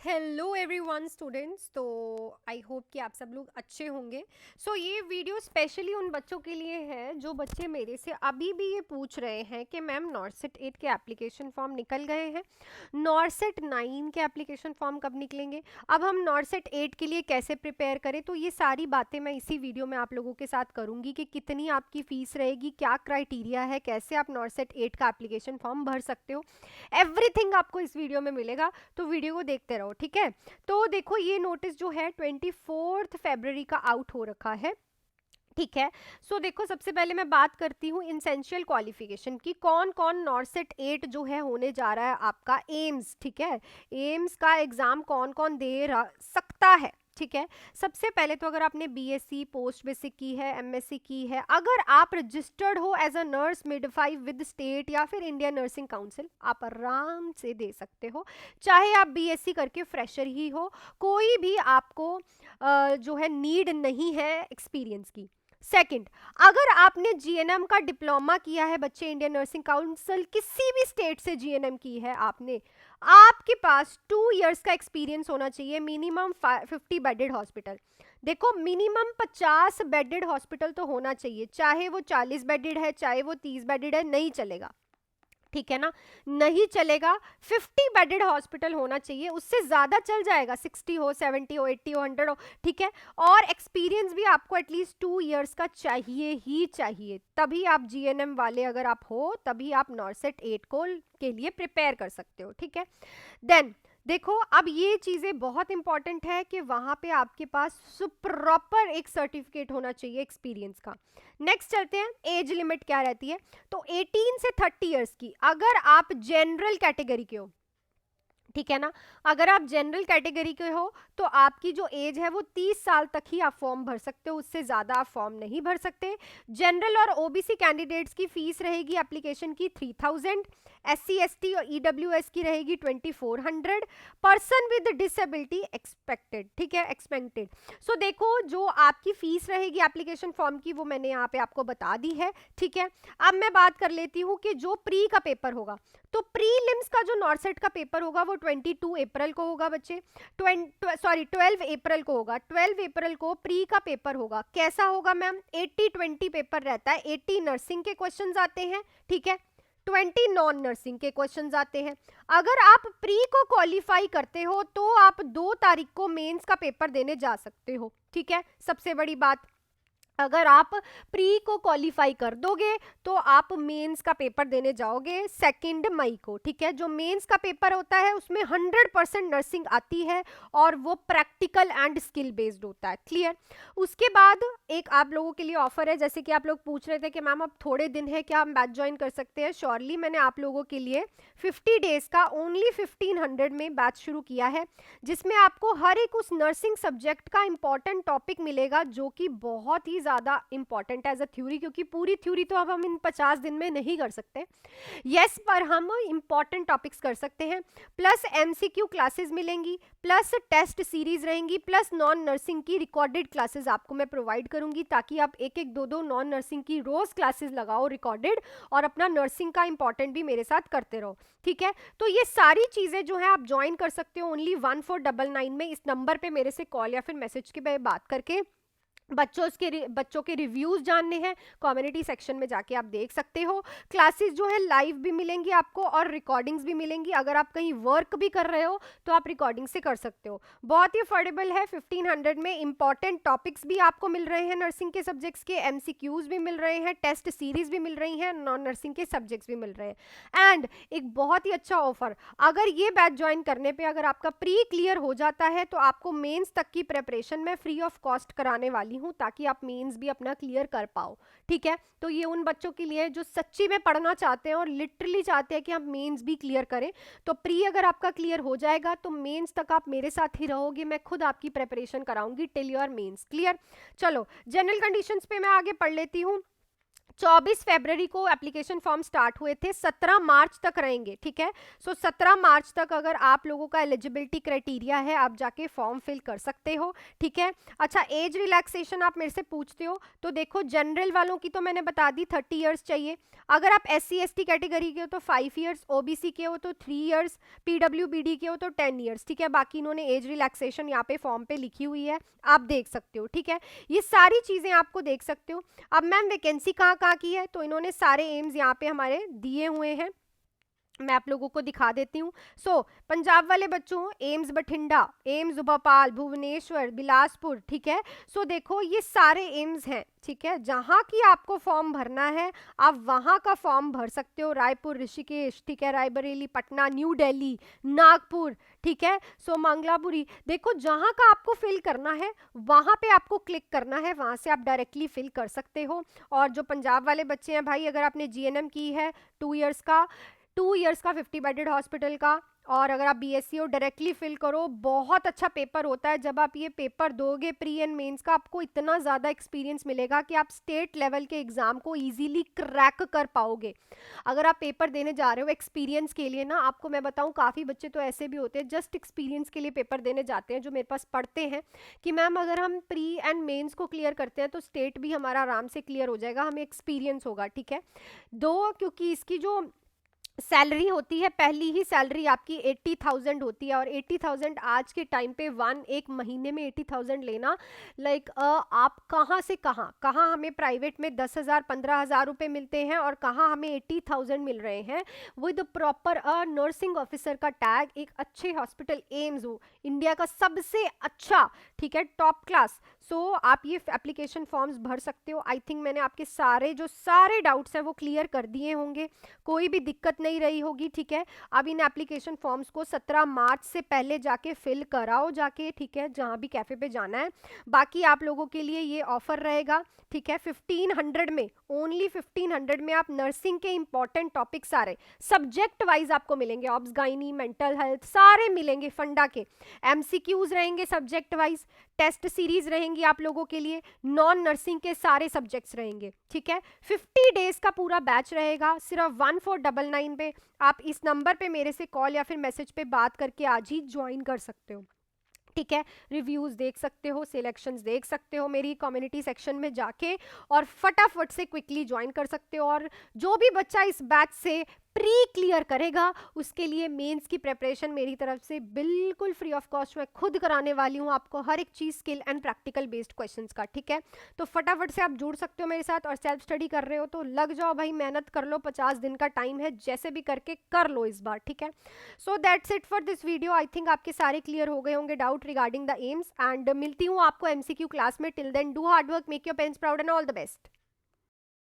Hello everyone students. तो I hope कि आप सब लोग अच्छे होंगे। ये वीडियो स्पेशली उन बच्चों के लिए है जो बच्चे मेरे से अभी भी ये पूछ रहे हैं कि मैम नॉर्सेट 8 के एप्लीकेशन फॉर्म निकल गए हैं, नॉर्सेट 9 के एप्लीकेशन फॉर्म कब निकलेंगे, अब हम नॉर्सेट 8 के लिए कैसे प्रिपेयर करें। तो ये सारी बातें मैं इसी वीडियो में आप लोगों के साथ करूंगी कि कितनी आपकी फ़ीस रहेगी, क्या क्राइटेरिया है, कैसे आप नॉर्सेट 8 का एप्लीकेशन फॉर्म भर सकते हो। एवरीथिंग आपको इस वीडियो में मिलेगा, तो वीडियो को देखते रहो, ठीक है। तो देखो ये नोटिस जो है 24 फरवरी का आउट हो रखा है, ठीक है। देखो सबसे पहले मैं बात करती हूँ इंसेंशियल क्वालिफिकेशन की, कौन कौन नॉर्सेट 8 जो है होने जा रहा है आपका एम्स, ठीक है। एम्स का एग्जाम कौन कौन दे सकता है, ठीक है। सबसे पहले तो अगर आपने बीएससी पोस्ट बेसिक की है, एमएससी की है, अगर आप रजिस्टर्ड हो as a nurse midwife with state या फिर इंडियन नर्सिंग काउंसिल, आप आराम से दे सकते हो। चाहे आप बीएससी करके फ्रेशर ही हो, कोई भी आपको जो है नीड नहीं है एक्सपीरियंस की। सेकंड, अगर आपने जीएनएम का डिप्लोमा किया है, बच्चे इंडियन नर्सिंग काउंसिल किसी भी स्टेट से जीएनएम की है आपने, आपके पास 2 इयर्स का एक्सपीरियंस होना चाहिए, मिनिमम 50 बेडेड हॉस्पिटल। देखो मिनिमम 50 बेडेड हॉस्पिटल तो होना चाहिए, चाहे वो 40 बेडेड है चाहे वो 30 बेडेड है, नहीं चलेगा, ठीक है ना, नहीं चलेगा। 50 बेडेड हॉस्पिटल होना चाहिए, उससे ज्यादा चल जाएगा, 60 हो, 70 हो, 80 हो, 100 हो, ठीक है। और एक्सपीरियंस भी आपको एटलीस्ट 2 इयर्स का चाहिए ही चाहिए, तभी आप जीएनएम वाले अगर आप हो तभी आप नॉर्सेट 8 को के लिए प्रिपेयर कर सकते हो, ठीक है। देन देखो अब ये चीजें बहुत इंपॉर्टेंट है कि वहां पे आपके पास प्रॉपर एक सर्टिफिकेट होना चाहिए एक्सपीरियंस का। नेक्स्ट चलते हैं, एज लिमिट क्या रहती है। तो 18 से 30 इयर्स की, अगर आप जनरल कैटेगरी के हो, ठीक है ना, अगर आप जनरल कैटेगरी के हो तो आपकी जो एज है वो 30 साल तक ही आप फॉर्म भर सकते हो, उससे ज़्यादा आप फॉर्म नहीं भर सकते। जनरल और ओबीसी कैंडिडेट्स की फीस रहेगी एप्लीकेशन की 3000, एससी एसटी और ईडब्ल्यूएस की रहेगी 2400, पर्सन विद डिसेबिलिटी एक्सपेक्टेड, ठीक है, एक्सपेक्टेड। देखो जो आपकी फीस रहेगी एप्लीकेशन फॉर्म की वो मैंने यहाँ पे आपको बता दी है, ठीक है। अब मैं बात कर लेती हूँ कि जो प्री का पेपर होगा, तो प्रीलिम्स का जो नॉर्सेट का पेपर होगा वो 22 अप्रैल को होगा बच्चे, 12 अप्रैल को होगा, 12 अप्रैल को प्री का पेपर होगा। कैसा होगा मैम, 80-20 पेपर रहता है, 80 नर्सिंग के क्वेश्चंस आते हैं, ठीक है, 20 नॉन नर्सिंग के क्वेश्चंस आते हैं। अगर आप प्री को क्वालिफाई करते हो तो आप 2 तारीख को मेंस का पेपर देने जा सकते हो, ठीक है। सबसे बड़ी बात, अगर आप प्री को क्वालिफाई कर दोगे तो आप मेंस का पेपर देने जाओगे 2 मई को, ठीक है। जो मेंस का पेपर होता है उसमें 100% नर्सिंग आती है और वो प्रैक्टिकल एंड स्किल बेस्ड होता है, क्लियर। उसके बाद एक आप लोगों के लिए ऑफर है, जैसे कि आप लोग पूछ रहे थे कि मैम अब थोड़े दिन है, क्या हम बैच ज्वाइन कर सकते हैं। श्योरली मैंने आप लोगों के लिए 50 डेज का ओनली 1500 में बैच शुरू किया है, जिसमें आपको हर एक उस नर्सिंग सब्जेक्ट का इंपॉर्टेंट टॉपिक मिलेगा जो कि बहुत ही ज़्यादा इंपॉर्टेंट है एज अ थ्योरी, क्योंकि पूरी थ्योरी तो अब हम इन 50 दिन में नहीं कर सकते, यस, पर हम इंपॉर्टेंट टॉपिक्स कर सकते हैं। प्लस एमसीक्यू क्लासेस मिलेंगी, प्लस टेस्ट सीरीज रहेंगी, प्लस नॉन नर्सिंग की रिकॉर्डेड क्लासेस आपको मैं प्रोवाइड करूंगी, ताकि आप एक एक दो दो नॉन नर्सिंग की रोज क्लासेस लगाओ रिकॉर्डेड, और अपना नर्सिंग का इंपॉर्टेंट भी मेरे साथ करते रहो, ठीक है। तो ये सारी चीजें जो है आप ज्वाइन कर सकते हो ओनली 1499 में, इस नंबर पे मेरे से कॉल या फिर मैसेज के बात करके। बच्चों के रिव्यूज जानने हैं, कम्युनिटी सेक्शन में जाके आप देख सकते हो। क्लासेस जो है लाइव भी मिलेंगी आपको और रिकॉर्डिंग्स भी मिलेंगी, अगर आप कहीं वर्क भी कर रहे हो तो आप रिकॉर्डिंग से कर सकते हो। बहुत ही अफोर्डेबल है, 1500 में इंपॉर्टेंट टॉपिक्स भी आपको मिल रहे हैं, नर्सिंग के सब्जेक्ट्स के एमसीक्यूज भी मिल रहे हैं, टेस्ट सीरीज भी मिल रही हैं, नॉन नर्सिंग के सब्जेक्ट्स भी मिल रहे हैं। एंड एक बहुत ही अच्छा ऑफर, अगर ये बैच ज्वाइन करने पे अगर आपका प्री क्लियर हो जाता है तो आपको मेंस तक की प्रिपरेशन में फ्री ऑफ कॉस्ट कराने वाली हूं, ताकि आप मेंस भी अपना क्लियर कर पाओ, ठीक है। तो ये उन बच्चों के लिए जो सच्ची में पढ़ना चाहते हैं और लिटरली चाहते हैं कि आप मेंस भी क्लियर करें। तो प्री अगर आपका क्लियर हो जाएगा तो मेंस तक आप मेरे साथ ही रहोगे, मैं खुद आपकी प्रिपरेशन कराऊंगी टिल योर मेंस क्लियर। चलो जनरल कंडीशंस पे मैं आगे पढ़ लेती हूँ। 24 फरवरी को एप्लीकेशन फॉर्म स्टार्ट हुए थे, 17 मार्च तक रहेंगे, ठीक है। सो 17 मार्च तक अगर आप लोगों का एलिजिबिलिटी क्राइटेरिया है, आप जाके फॉर्म फिल कर सकते हो, ठीक है। अच्छा, एज रिलैक्सेशन आप मेरे से पूछते हो, तो देखो जनरल वालों की तो मैंने बता दी 30 इयर्स चाहिए। अगर आप SC ST कैटेगरी के हो तो 5 इयर्स, OBC के हो तो 3 इयर्स, PWBD के हो तो 10 इयर्स, ठीक है। बाकी इन्होंने एज रिलैक्सेशन यहाँ पे फॉर्म पे लिखी हुई है, आप देख सकते हो, ठीक है। ये सारी चीजें आपको देख सकते हो। अब मैम वैकेंसी कहाँ कहाँ की है, तो इन्होंने सारे एम्स यहाँ पे हमारे दिए हुए हैं, मैं आप लोगों को दिखा देती हूँ। सो पंजाब वाले बच्चों, एम्स बठिंडा, एम्स भोपाल, भुवनेश्वर, बिलासपुर, ठीक है। सो देखो ये सारे एम्स हैं, ठीक है। जहां की आपको फॉर्म भरना है आप वहां का फॉर्म भर सकते हो। रायपुर, ऋषिकेश, ठीक है, रायबरेली, पटना, न्यू दिल्ली, नागपुर, ठीक है। सो मंगलापुरी, देखो जहां का आपको फिल करना है वहां पे आपको क्लिक करना है, वहां से आप डायरेक्टली फिल कर सकते हो। और जो पंजाब वाले बच्चे हैं भाई, अगर आपने GNM की है 2 इयर्स का 50 बेडेड हॉस्पिटल का, और अगर आप BSc हो डायरेक्टली फिल करो, बहुत अच्छा पेपर होता है। जब आप ये पेपर दोगे प्री एंड मेंस का, आपको इतना ज़्यादा एक्सपीरियंस मिलेगा कि आप स्टेट लेवल के एग्जाम को इजीली क्रैक कर पाओगे। अगर आप पेपर देने जा रहे हो एक्सपीरियंस के लिए ना, आपको मैं बताऊं काफ़ी बच्चे तो ऐसे भी होते हैं जस्ट एक्सपीरियंस के लिए पेपर देने जाते हैं, जो मेरे पास पढ़ते हैं कि मैम अगर हम प्री एंड मेंस को क्लियर करते हैं तो स्टेट भी हमारा आराम से क्लियर हो जाएगा, हमें एक्सपीरियंस होगा, ठीक है। दो, क्योंकि इसकी जो सैलरी होती है, पहली ही सैलरी आपकी 80,000 होती है, और 80,000 आज के टाइम पे एक महीने में 80,000 लेना, लाइक आप कहाँ से कहाँ कहाँ, हमें प्राइवेट में 10,000 15,000 रुपये मिलते हैं और कहाँ हमें 80,000 मिल रहे हैं विद प्रॉपर नर्सिंग ऑफिसर का टैग, एक अच्छे हॉस्पिटल, एम्स हो इंडिया का सबसे अच्छा, ठीक है, टॉप क्लास। सो आप ये एप्लीकेशन फॉर्म्स भर सकते हो। आई थिंक मैंने आपके सारे डाउट्स हैं वो क्लियर कर दिए होंगे, कोई भी दिक्कत नहीं रही होगी, ठीक है। अब इन एप्लीकेशन फॉर्म्स को 17 मार्च से पहले जाके फिल कराओ जाके, ठीक है, जहां भी कैफे पे जाना है। बाकी आप लोगों के लिए ये ऑफर रहेगा, ठीक है, 1500 में, ओनली 1500 में आप नर्सिंग के इंपॉर्टेंट टॉपिक सारे सब्जेक्ट वाइज आपको मिलेंगे, ऑब्स गाइनी, मेंटल हेल्थ, सारे मिलेंगे फंडा के। MCQs रहेंगे सब्जेक्ट वाइज, टेस्ट सीरीज रहेंगी आप लोगों के लिए, नॉन नर्सिंग के सारे सब्जेक्ट्स रहेंगे, ठीक है। 50 डेज का पूरा बैच रहेगा, सिर्फ 1499 पे। आप इस नंबर पे मेरे से कॉल या फिर मैसेज पे बात करके आज ही ज्वाइन कर सकते हो, ठीक है। रिव्यूज देख सकते हो, सिलेक्शंस देख सकते हो मेरी कम्युनिटी सेक्शन में जाके, और फटाफट से क्विकली ज्वाइन कर सकते हो। और जो भी बच्चा इस बैच से प्री क्लियर करेगा उसके लिए मेंस की प्रिपरेशन मेरी तरफ से बिल्कुल फ्री ऑफ कॉस्ट मैं खुद कराने वाली हूँ आपको, हर एक चीज़ skill and practical based questions का, ठीक है। तो फटाफट से आप जुड़ सकते हो मेरे साथ, और सेल्फ स्टडी कर रहे हो तो लग जाओ भाई, मेहनत कर लो, 50 दिन का टाइम है, जैसे भी करके कर लो इस बार, ठीक है। So that's it for this video. I think आपके सारे क्लियर हो गए होंगे doubt regarding the AIIMS, and मिलती हूँ आपको MCQ क्लास में। Till then do hard work, make your parents proud and all the best.